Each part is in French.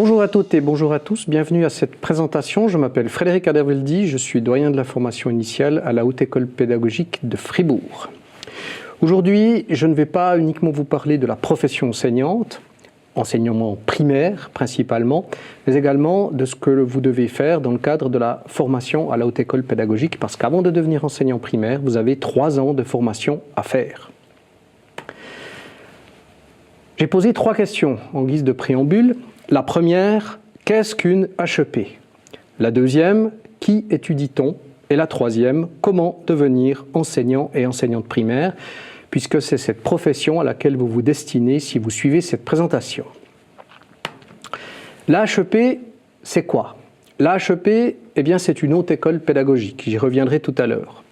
Bonjour à toutes et bonjour à tous, bienvenue à cette présentation. Je m'appelle Frédéric Aderveldi, je suis doyen de la formation initiale à la Haute École Pédagogique de Fribourg. Aujourd'hui, je ne vais pas uniquement vous parler de la profession enseignante, enseignement primaire principalement, mais également de ce que vous devez faire dans le cadre de la formation à la Haute École Pédagogique, parce qu'avant de devenir enseignant primaire, vous avez 3 ans de formation à faire. J'ai posé 3 questions en guise de préambule. La première, qu'est-ce qu'une HEP? La deuxième, qui étudie-t-on? Et la troisième, comment devenir enseignant et enseignante primaire, puisque c'est cette profession à laquelle vous vous destinez si vous suivez cette présentation. La HEP, c'est quoi? La HEP, eh bien, c'est une haute école pédagogique, j'y reviendrai tout à l'heure.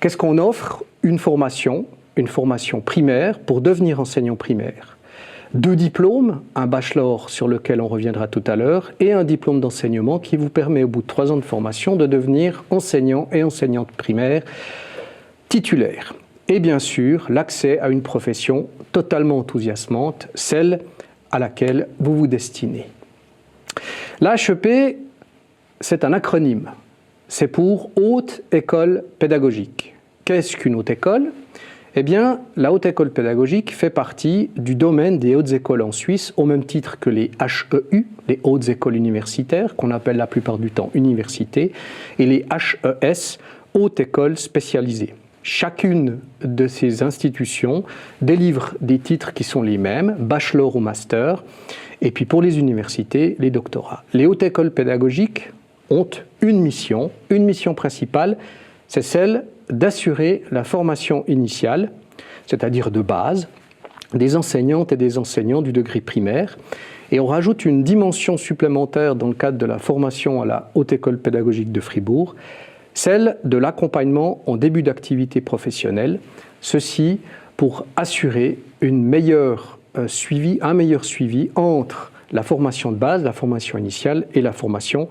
Qu'est-ce qu'on offre? Une formation primaire pour devenir enseignant primaire. 2 diplômes, un bachelor sur lequel on reviendra tout à l'heure et un diplôme d'enseignement qui vous permet au bout de 3 ans de formation de devenir enseignant et enseignante primaire titulaire. Et bien sûr, l'accès à une profession totalement enthousiasmante, celle à laquelle vous vous destinez. La HEP, c'est un acronyme. C'est pour Haute École Pédagogique. Qu'est-ce qu'une haute école? Eh bien, la Haute École Pédagogique fait partie du domaine des hautes écoles en Suisse, au même titre que les HEU, les hautes écoles universitaires, qu'on appelle la plupart du temps universités, et les HES, hautes écoles spécialisées. Chacune de ces institutions délivre des titres qui sont les mêmes, bachelor ou master, et puis pour les universités, les doctorats. Les hautes écoles pédagogiques ont une mission principale, c'est celle d'assurer la formation initiale, c'est-à-dire de base, des enseignantes et des enseignants du degré primaire. Et on rajoute une dimension supplémentaire dans le cadre de la formation à la Haute École Pédagogique de Fribourg, celle de l'accompagnement en début d'activité professionnelle, ceci pour assurer un meilleur suivi entre la formation de base, la formation initiale et la formation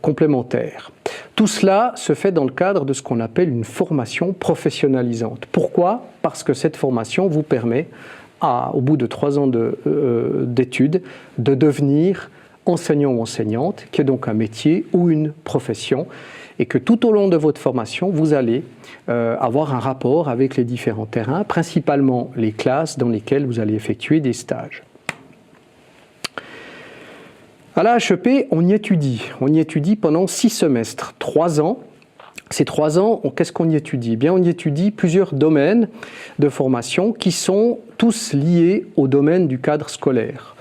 complémentaire. Tout cela se fait dans le cadre de ce qu'on appelle une formation professionnalisante. Pourquoi? Parce que cette formation vous permet, au bout de 3 ans d'études, de devenir enseignant ou enseignante, qui est donc un métier ou une profession, et que tout au long de votre formation, vous allez avoir un rapport avec les différents terrains, principalement les classes dans lesquelles vous allez effectuer des stages. À la HEP, on y étudie pendant 6 semestres, 3 ans. Ces 3 ans, qu'est-ce qu'on y étudie? Eh bien, on y étudie plusieurs domaines de formation qui sont tous liés au domaine du cadre scolaire.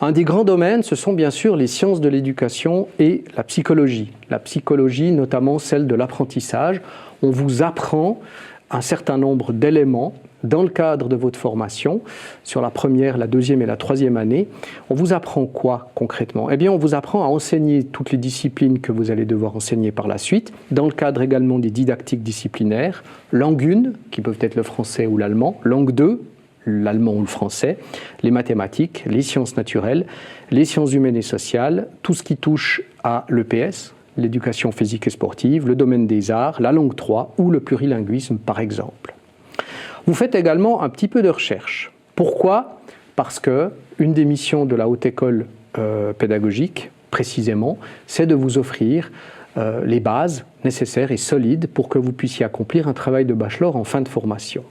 Un des grands domaines, ce sont bien sûr les sciences de l'éducation et la psychologie. La psychologie, notamment celle de l'apprentissage. On vous apprend un certain nombre d'éléments dans le cadre de votre formation, sur la première, la deuxième et la troisième année. On vous apprend quoi concrètement? Eh bien, on vous apprend à enseigner toutes les disciplines que vous allez devoir enseigner par la suite, dans le cadre également des didactiques disciplinaires, langue 1, qui peuvent être le français ou l'allemand, langue 2, l'allemand ou le français, les mathématiques, les sciences naturelles, les sciences humaines et sociales, tout ce qui touche à l'EPS, l'éducation physique et sportive, le domaine des arts, la langue 3 ou le plurilinguisme par exemple. Vous faites également un petit peu de recherche. Pourquoi? Parce qu'une des missions de la Haute École Pédagogique, précisément, c'est de vous offrir les bases nécessaires et solides pour que vous puissiez accomplir un travail de bachelor en fin de formation.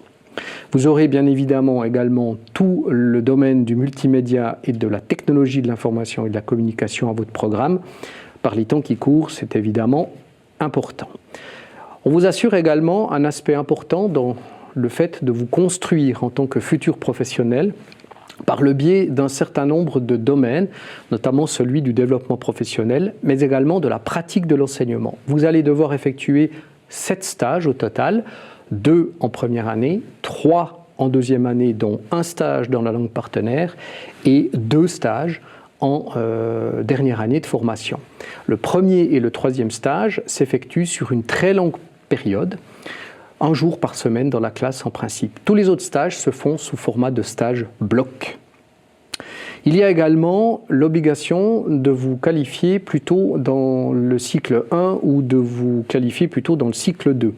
Vous aurez bien évidemment également tout le domaine du multimédia et de la technologie de l'information et de la communication à votre programme. Par les temps qui courent, c'est évidemment important. On vous assure également un aspect important dans le fait de vous construire en tant que futur professionnel par le biais d'un certain nombre de domaines, notamment celui du développement professionnel, mais également de la pratique de l'enseignement. Vous allez devoir effectuer 7 stages au total, 2 en première année, 3 en deuxième année, dont un stage dans la langue partenaire et 2 stages en dernière année de formation. Le premier et le troisième stage s'effectuent sur une très longue période, 1 jour par semaine dans la classe en principe. Tous les autres stages se font sous format de stage bloc. Il y a également l'obligation de vous qualifier plutôt dans le cycle 1 ou de vous qualifier plutôt dans le cycle 2.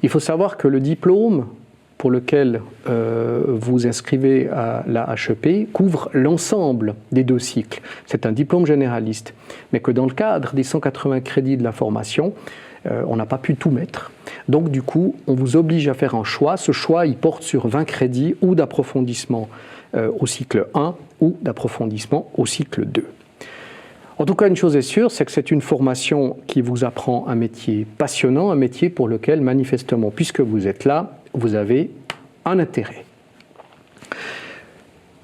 Il faut savoir que le diplôme pour lequel vous inscrivez à la HEP couvre l'ensemble des 2 cycles. C'est un diplôme généraliste, mais que dans le cadre des 180 crédits de la formation, on n'a pas pu tout mettre. Donc du coup, on vous oblige à faire un choix. Ce choix, il porte sur 20 crédits ou d'approfondissement au cycle 1 ou d'approfondissement au cycle 2. En tout cas, une chose est sûre, c'est que c'est une formation qui vous apprend un métier passionnant, un métier pour lequel, manifestement, puisque vous êtes là, vous avez un intérêt.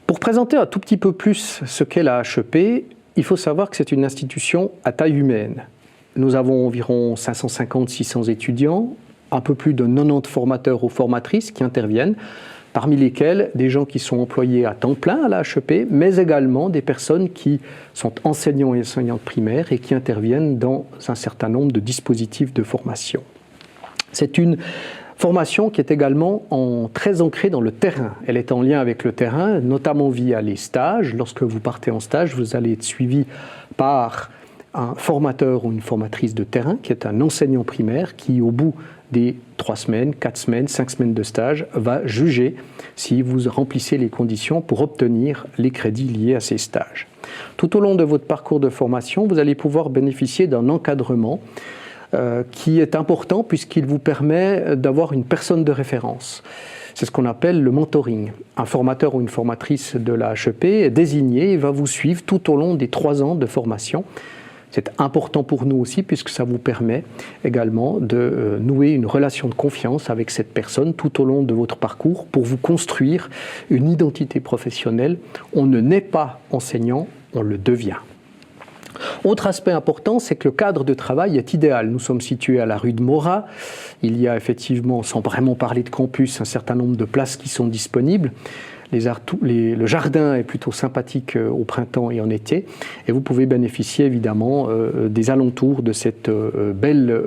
Pour présenter un tout petit peu plus ce qu'est la HEP, il faut savoir que c'est une institution à taille humaine. Nous avons environ 550-600 étudiants, un peu plus de 90 formateurs ou formatrices qui interviennent, parmi lesquels des gens qui sont employés à temps plein à la HEP, mais également des personnes qui sont enseignants et enseignantes primaires et qui interviennent dans un certain nombre de dispositifs de formation. C'est une formation qui est également très ancrée dans le terrain. Elle est en lien avec le terrain, notamment via les stages. Lorsque vous partez en stage, vous allez être suivi par un formateur ou une formatrice de terrain qui est un enseignant primaire qui, au bout des 3 semaines, 4 semaines, 5 semaines de stage, va juger si vous remplissez les conditions pour obtenir les crédits liés à ces stages. Tout au long de votre parcours de formation, vous allez pouvoir bénéficier d'un encadrement qui est important puisqu'il vous permet d'avoir une personne de référence. C'est ce qu'on appelle le mentoring. Un formateur ou une formatrice de la HEP est désigné et va vous suivre tout au long des 3 ans de formation. C'est important pour nous aussi puisque ça vous permet également de nouer une relation de confiance avec cette personne tout au long de votre parcours pour vous construire une identité professionnelle. On ne naît pas enseignant, on le devient. Autre aspect important, c'est que le cadre de travail est idéal. Nous sommes situés à la rue de Morat. Il y a effectivement, sans vraiment parler de campus, un certain nombre de places qui sont disponibles. Le jardin est plutôt sympathique au printemps et en été, et vous pouvez bénéficier évidemment des alentours de cette belle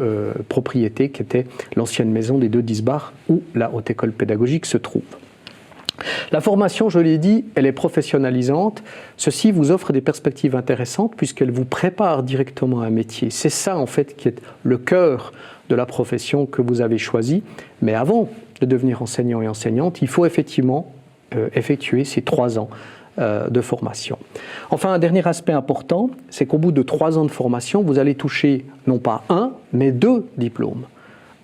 propriété qui était l'ancienne maison des 2 Disbars où la Haute École Pédagogique se trouve. La formation, je l'ai dit, elle est professionnalisante. Ceci vous offre des perspectives intéressantes puisqu'elle vous prépare directement à un métier. C'est ça en fait qui est le cœur de la profession que vous avez choisie. Mais avant de devenir enseignant et enseignante, il faut effectivement effectuer ces 3 ans de formation. Enfin, un dernier aspect important, c'est qu'au bout de 3 ans de formation, vous allez toucher non pas 1, mais 2 diplômes.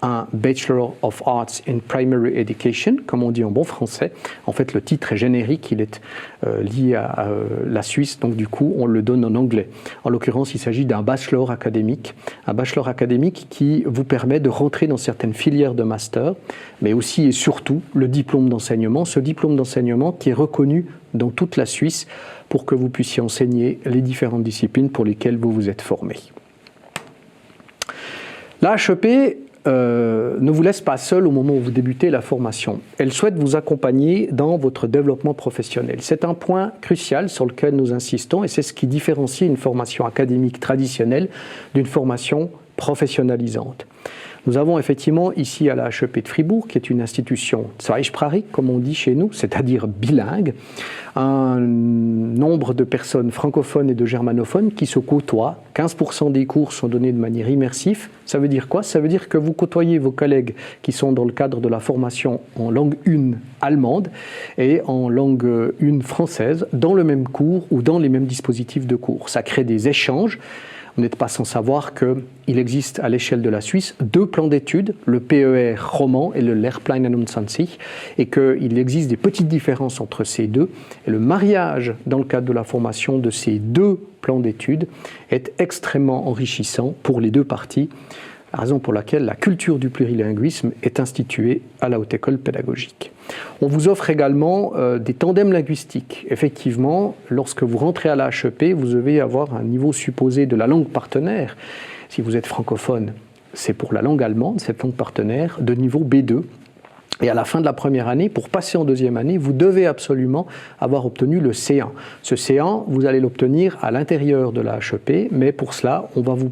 Un Bachelor of Arts in Primary Education, comme on dit en bon français. En fait, le titre est générique, il est lié à la Suisse, donc du coup, on le donne en anglais. En l'occurrence, il s'agit d'un bachelor académique qui vous permet de rentrer dans certaines filières de master, mais aussi et surtout le diplôme d'enseignement, ce diplôme d'enseignement qui est reconnu dans toute la Suisse pour que vous puissiez enseigner les différentes disciplines pour lesquelles vous vous êtes formé. La HEP ne vous laisse pas seul au moment où vous débutez la formation. Elle souhaite vous accompagner dans votre développement professionnel. C'est un point crucial sur lequel nous insistons et c'est ce qui différencie une formation académique traditionnelle d'une formation professionnalisante. Nous avons effectivement ici à la HEP de Fribourg, qui est une institution zweisprachig, comme on dit chez nous, c'est-à-dire bilingue, un nombre de personnes francophones et de germanophones qui se côtoient. 15% des cours sont donnés de manière immersive. Ça veut dire quoi? Ça veut dire que vous côtoyez vos collègues qui sont dans le cadre de la formation en langue 1 allemande et en langue 1 française dans le même cours ou dans les mêmes dispositifs de cours. Ça crée des échanges. Vous n'êtes pas sans savoir qu'il existe à l'échelle de la Suisse 2 plans d'études, le PER roman et le Lehrplan 21, et qu'il existe des petites différences entre ces deux. Et le mariage, dans le cadre de la formation de ces 2 plans d'études, est extrêmement enrichissant pour les 2 parties, la raison pour laquelle la culture du plurilinguisme est instituée à la Haute École Pédagogique. On vous offre également des tandems linguistiques. Effectivement, lorsque vous rentrez à la HEP, vous devez avoir un niveau supposé de la langue partenaire. Si vous êtes francophone, c'est pour la langue allemande, cette langue partenaire, de niveau B2. Et à la fin de la première année, pour passer en 2e année, vous devez absolument avoir obtenu le C1. Ce C1, vous allez l'obtenir à l'intérieur de la HEP, mais pour cela, on va vous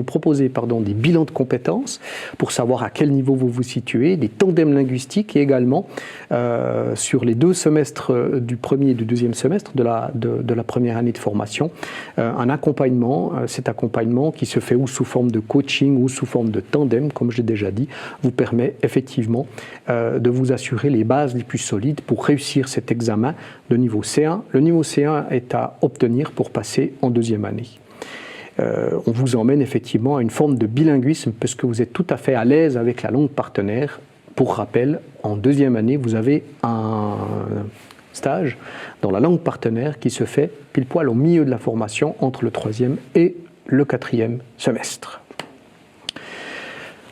proposer des bilans de compétences pour savoir à quel niveau vous vous situez, des tandems linguistiques et également sur les 2 semestres du premier et du 2e semestre de la première année de formation, un accompagnement. Cet accompagnement qui se fait ou sous forme de coaching ou sous forme de tandem, comme j'ai déjà dit, vous permet effectivement de vous assurer les bases les plus solides pour réussir cet examen de niveau C1. Le niveau C1 est à obtenir pour passer en deuxième année. On vous emmène effectivement à une forme de bilinguisme parce que vous êtes tout à fait à l'aise avec la langue partenaire. Pour rappel, en deuxième année, vous avez un stage dans la langue partenaire qui se fait pile poil au milieu de la formation entre le troisième et le quatrième semestre.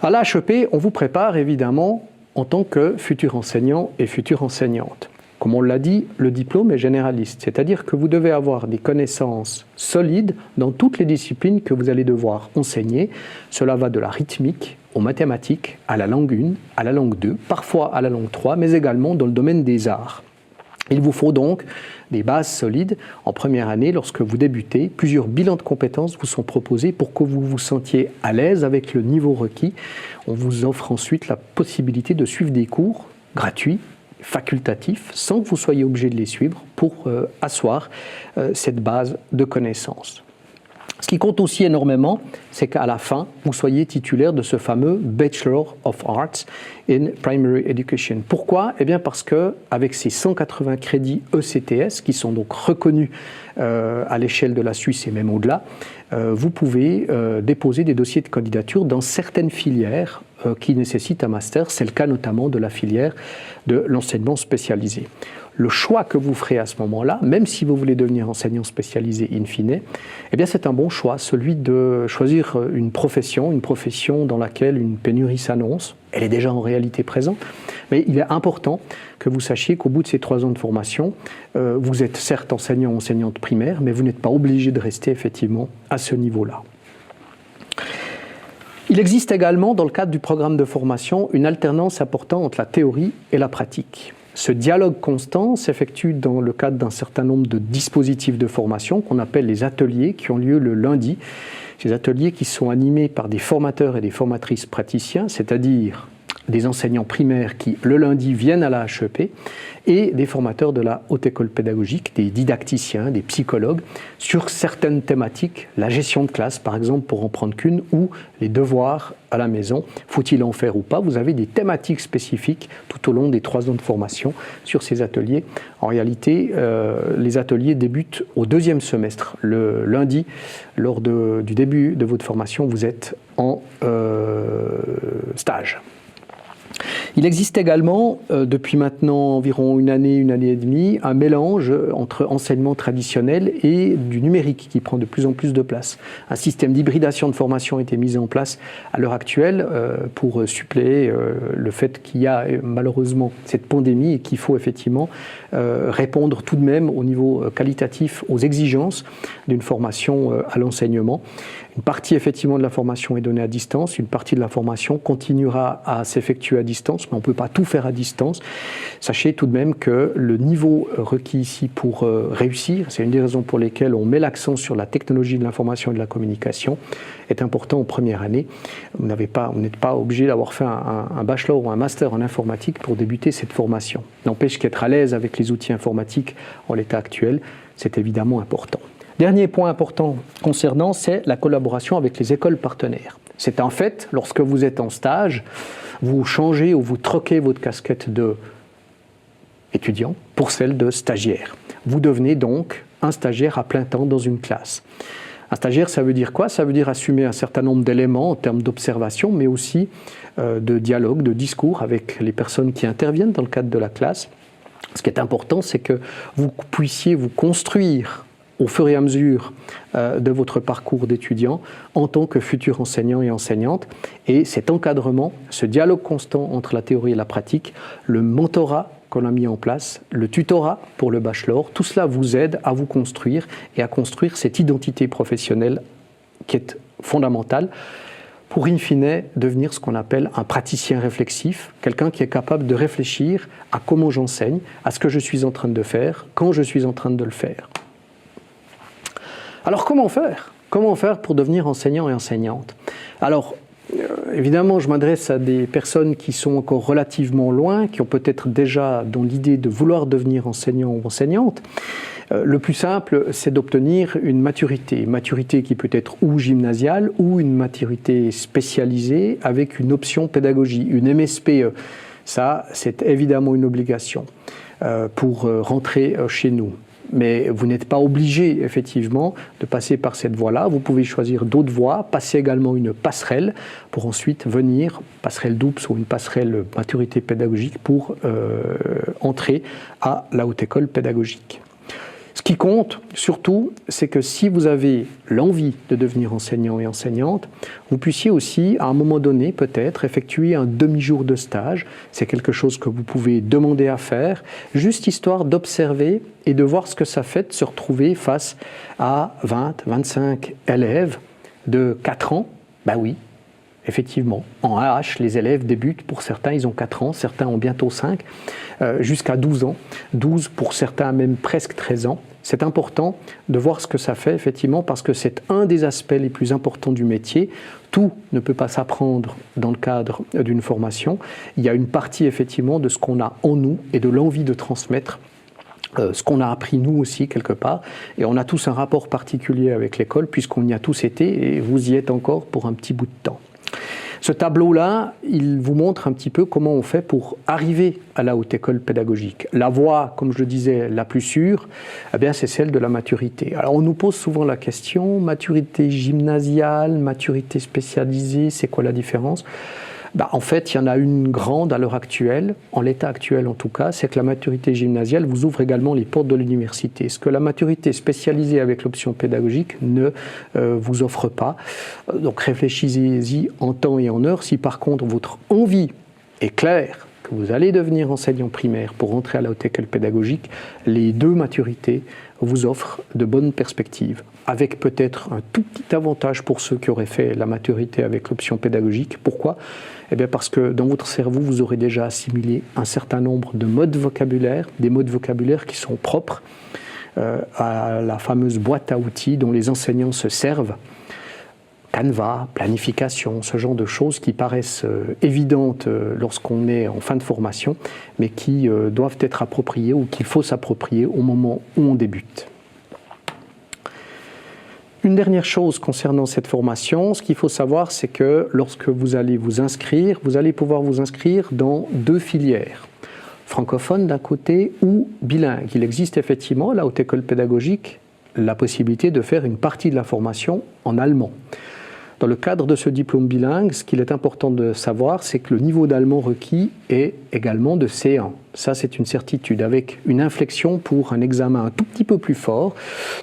À l'HEP, on vous prépare évidemment en tant que futur enseignant et future enseignante. Comme on l'a dit, le diplôme est généraliste, c'est-à-dire que vous devez avoir des connaissances solides dans toutes les disciplines que vous allez devoir enseigner. Cela va de la rythmique aux mathématiques, à la langue 1, à la langue 2, parfois à la langue 3, mais également dans le domaine des arts. Il vous faut donc des bases solides. En première année, lorsque vous débutez, plusieurs bilans de compétences vous sont proposés pour que vous vous sentiez à l'aise avec le niveau requis. On vous offre ensuite la possibilité de suivre des cours gratuits, facultatifs, sans que vous soyez obligé de les suivre pour asseoir cette base de connaissances. Ce qui compte aussi énormément, c'est qu'à la fin, vous soyez titulaire de ce fameux Bachelor of Arts in Primary Education. Pourquoi ? Eh bien parce qu'avec ces 180 crédits ECTS, qui sont donc reconnus à l'échelle de la Suisse et même au-delà, vous pouvez déposer des dossiers de candidature dans certaines filières qui nécessitent un master. C'est le cas notamment de la filière de l'enseignement spécialisé. Le choix que vous ferez à ce moment-là, même si vous voulez devenir enseignant spécialisé in fine, eh bien c'est un bon choix, celui de choisir une profession dans laquelle une pénurie s'annonce. Elle est déjà en réalité présente, mais il est important que vous sachiez qu'au bout de ces 3 ans de formation, vous êtes certes enseignant ou enseignante primaire, mais vous n'êtes pas obligé de rester effectivement à ce niveau-là. Il existe également, dans le cadre du programme de formation, une alternance importante entre la théorie et la pratique. Ce dialogue constant s'effectue dans le cadre d'un certain nombre de dispositifs de formation qu'on appelle les ateliers qui ont lieu le lundi. Ces ateliers qui sont animés par des formateurs et des formatrices praticiens, c'est-à-dire des enseignants primaires qui, le lundi, viennent à la HEP et des formateurs de la haute école pédagogique, des didacticiens, des psychologues, sur certaines thématiques, la gestion de classe par exemple, pour en prendre qu'une, ou les devoirs à la maison, faut-il en faire ou pas. Vous avez des thématiques spécifiques tout au long des 3 ans de formation sur ces ateliers. En réalité, les ateliers débutent au 2e semestre. Le lundi, lors du début de votre formation, vous êtes en stage. Il existe également, depuis maintenant environ une année et demie, un mélange entre enseignement traditionnel et du numérique qui prend de plus en plus de place. Un système d'hybridation de formation a été mis en place à l'heure actuelle pour suppléer le fait qu'il y a malheureusement cette pandémie et qu'il faut effectivement répondre tout de même au niveau qualitatif aux exigences d'une formation à l'enseignement. Une partie effectivement de la formation est donnée à distance, une partie de la formation continuera à s'effectuer à distance, mais on ne peut pas tout faire à distance. Sachez tout de même que le niveau requis ici pour réussir, c'est une des raisons pour lesquelles on met l'accent sur la technologie de l'information et de la communication, est important en première année. Vous n'êtes pas obligé d'avoir fait un bachelor ou un master en informatique pour débuter cette formation. N'empêche qu'être à l'aise avec les outils informatiques en l'état actuel, c'est évidemment important. Dernier point important concernant, c'est la collaboration avec les écoles partenaires. C'est un fait, lorsque vous êtes en stage, vous changez ou vous troquez votre casquette d'étudiant pour celle de stagiaire. Vous devenez donc un stagiaire à plein temps dans une classe. Un stagiaire, ça veut dire quoi ? Ça veut dire assumer un certain nombre d'éléments en termes d'observation, mais aussi de dialogue, de discours avec les personnes qui interviennent dans le cadre de la classe. Ce qui est important, c'est que vous puissiez vous construire au fur et à mesure de votre parcours d'étudiant en tant que futur enseignant et enseignante. Et cet encadrement, ce dialogue constant entre la théorie et la pratique, le mentorat qu'on a mis en place, le tutorat pour le bachelor, tout cela vous aide à vous construire et à construire cette identité professionnelle qui est fondamentale pour in fine devenir ce qu'on appelle un praticien réflexif, quelqu'un qui est capable de réfléchir à comment j'enseigne, à ce que je suis en train de faire, quand je suis en train de le faire. Alors comment faire ? Comment faire pour devenir enseignant et enseignante ? Alors, évidemment, je m'adresse à des personnes qui sont encore relativement loin, qui ont peut-être déjà dans l'idée de vouloir devenir enseignant ou enseignante. Le plus simple, c'est d'obtenir une maturité qui peut être ou gymnasiale ou une maturité spécialisée avec une option pédagogie, une MSPE. Ça, c'est évidemment une obligation pour rentrer chez nous. Mais vous n'êtes pas obligé, effectivement, de passer par cette voie-là. Vous pouvez choisir d'autres voies, passer également une passerelle pour ensuite venir, passerelle DOUPS ou une passerelle maturité pédagogique pour entrer à la haute école pédagogique. Ce qui compte surtout, c'est que si vous avez l'envie de devenir enseignant et enseignante, vous puissiez aussi, à un moment donné, peut-être, effectuer un demi-jour de stage. C'est quelque chose que vous pouvez demander à faire, juste histoire d'observer et de voir ce que ça fait de se retrouver face à 20, 25 élèves de 4 ans. Ben oui, effectivement, en AH, les élèves débutent, pour certains, ils ont 4 ans, certains ont bientôt 5, jusqu'à 12 ans, 12 pour certains, même presque 13 ans. C'est important de voir ce que ça fait, effectivement, parce que c'est un des aspects les plus importants du métier. Tout ne peut pas s'apprendre dans le cadre d'une formation. Il y a une partie, effectivement, de ce qu'on a en nous et de l'envie de transmettre ce qu'on a appris nous aussi quelque part, et on a tous un rapport particulier avec l'école puisqu'on y a tous été et vous y êtes encore pour un petit bout de temps. Ce tableau-là, il vous montre un petit peu comment on fait pour arriver à la haute école pédagogique. La voie, comme je le disais, la plus sûre, eh bien, c'est celle de la maturité. Alors on nous pose souvent la question, maturité gymnasiale, maturité spécialisée, c'est quoi la différence ? En fait, il y en a une grande à l'heure actuelle, en l'état actuel en tout cas, c'est que la maturité gymnasiale vous ouvre également les portes de l'université. Ce que la maturité spécialisée avec l'option pédagogique ne vous offre pas. Donc réfléchissez-y en temps et en heure. Si par contre votre envie est claire, que vous allez devenir enseignant primaire pour entrer à la haute école pédagogique, les deux maturités vous offrent de bonnes perspectives, avec peut-être un tout petit avantage pour ceux qui auraient fait la maturité avec l'option pédagogique. Pourquoi ? Eh bien parce que dans votre cerveau, vous aurez déjà assimilé un certain nombre de modes vocabulaires, des modes vocabulaires qui sont propres à la fameuse boîte à outils dont les enseignants se servent. Canevas, planification, ce genre de choses qui paraissent évidentes lorsqu'on est en fin de formation, mais qui doivent être appropriées ou qu'il faut s'approprier au moment où on débute. Une dernière chose concernant cette formation, ce qu'il faut savoir, c'est que lorsque vous allez vous inscrire, vous allez pouvoir vous inscrire dans 2 filières. Francophone d'un côté ou bilingue. Il existe effectivement à la haute école pédagogique la possibilité de faire une partie de la formation en allemand. Dans le cadre de ce diplôme bilingue, ce qu'il est important de savoir, c'est que le niveau d'allemand requis est également de C1. Ça, c'est une certitude, avec une inflexion pour un examen un tout petit peu plus fort,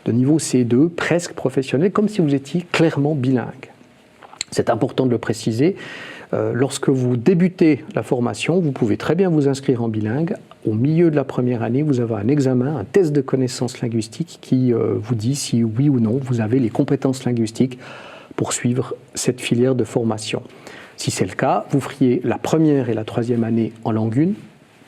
de niveau C2, presque professionnel, comme si vous étiez clairement bilingue. C'est important de le préciser. Lorsque vous débutez la formation, vous pouvez très bien vous inscrire en bilingue. Au milieu de la première année, vous avez un examen, un test de connaissances linguistiques qui vous dit si oui ou non vous avez les compétences linguistiques pour suivre cette filière de formation. Si c'est le cas, vous feriez la première et la troisième année en langue 1,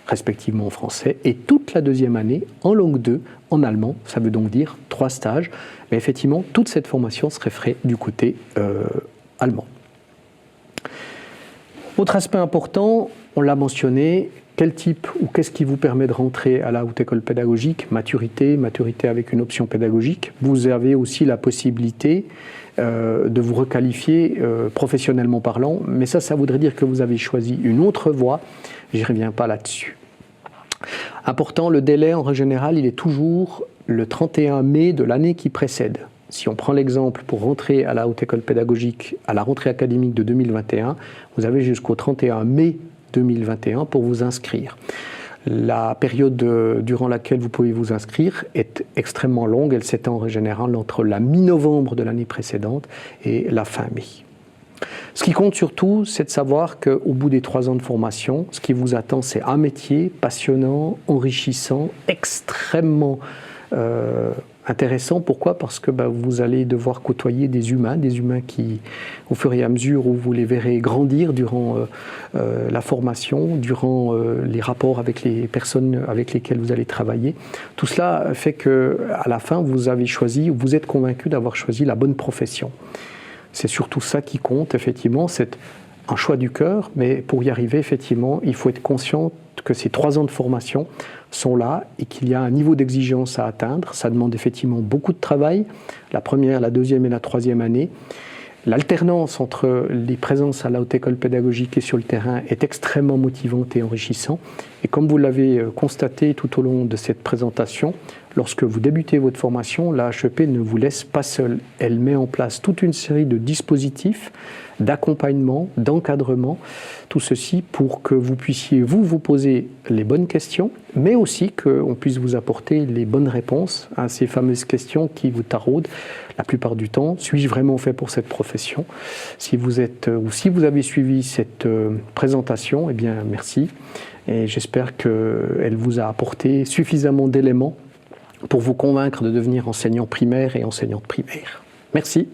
respectivement en français, et toute la deuxième année en langue 2, en allemand. Ça veut donc dire 3 stages. Mais effectivement, toute cette formation serait faite du côté allemand. Autre aspect important, on l'a mentionné, quel type ou qu'est-ce qui vous permet de rentrer à la haute école pédagogique ? Maturité avec une option pédagogique. Vous avez aussi la possibilité de vous requalifier professionnellement parlant, mais ça voudrait dire que vous avez choisi une autre voie. Je n'y reviens pas là-dessus. Important, le délai en général, il est toujours le 31 mai de l'année qui précède. Si on prend l'exemple pour rentrer à la haute école pédagogique, à la rentrée académique de 2021, vous avez jusqu'au 31 mai 2021 pour vous inscrire. La période durant laquelle vous pouvez vous inscrire est extrêmement longue. Elle s'étend en général entre la mi-novembre de l'année précédente et la fin mai. Ce qui compte surtout, c'est de savoir qu'au bout des 3 ans de formation, ce qui vous attend, c'est un métier passionnant, enrichissant, extrêmement intéressant. Pourquoi ? Parce que vous allez devoir côtoyer des humains qui, au fur et à mesure où vous les verrez grandir durant la formation, durant les rapports avec les personnes avec lesquelles vous allez travailler, tout cela fait qu'à la fin, vous avez choisi, ou vous êtes convaincu d'avoir choisi la bonne profession. C'est surtout ça qui compte, effectivement, c'est un choix du cœur, mais pour y arriver, effectivement, il faut être conscient que ces 3 ans de formation sont là et qu'il y a un niveau d'exigence à atteindre. Ça demande effectivement beaucoup de travail, la première, la deuxième et la troisième année. L'alternance entre les présences à la Haute École pédagogique et sur le terrain est extrêmement motivante et enrichissante. Et comme vous l'avez constaté tout au long de cette présentation, lorsque vous débutez votre formation, la HEP ne vous laisse pas seul. Elle met en place toute une série de dispositifs d'accompagnement, d'encadrement, tout ceci pour que vous puissiez vous poser les bonnes questions, mais aussi qu'on puisse vous apporter les bonnes réponses à ces fameuses questions qui vous taraudent la plupart du temps. Suis-je vraiment fait pour cette profession? Si vous êtes ou si vous avez suivi cette présentation, eh bien merci. Et j'espère qu'elle vous a apporté suffisamment d'éléments pour vous convaincre de devenir enseignant primaire et enseignante primaire. Merci.